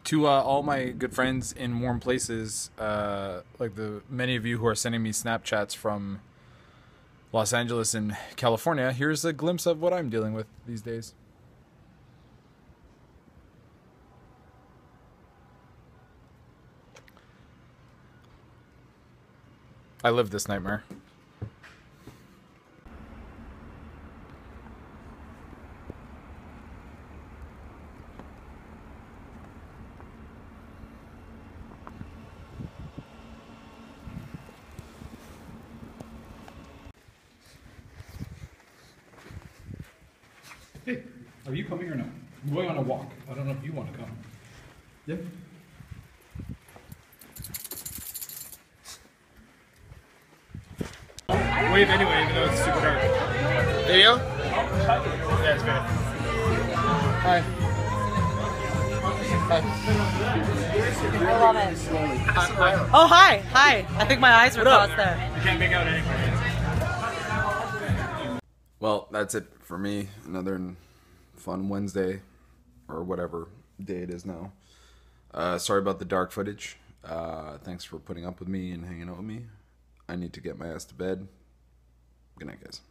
To all my good friends in warm places, like the many of you who are sending me Snapchats from Los Angeles and California, here's a glimpse of what I'm dealing with these days. I live this nightmare. Hey, are you coming or not? I'm going on a walk. I don't know if you want to come. Yeah? Wave anyway, even though it's super dark. Video? Yeah, it's good. Hi. Hi. I love it. Oh, hi. Hi. I think my eyes were crossed there. You can't make out anything. Well, that's it for me. Another fun Wednesday, or whatever day it is now. Sorry about the dark footage. Thanks for putting up with me and hanging out with me. I need to get my ass to bed. Good night, guys.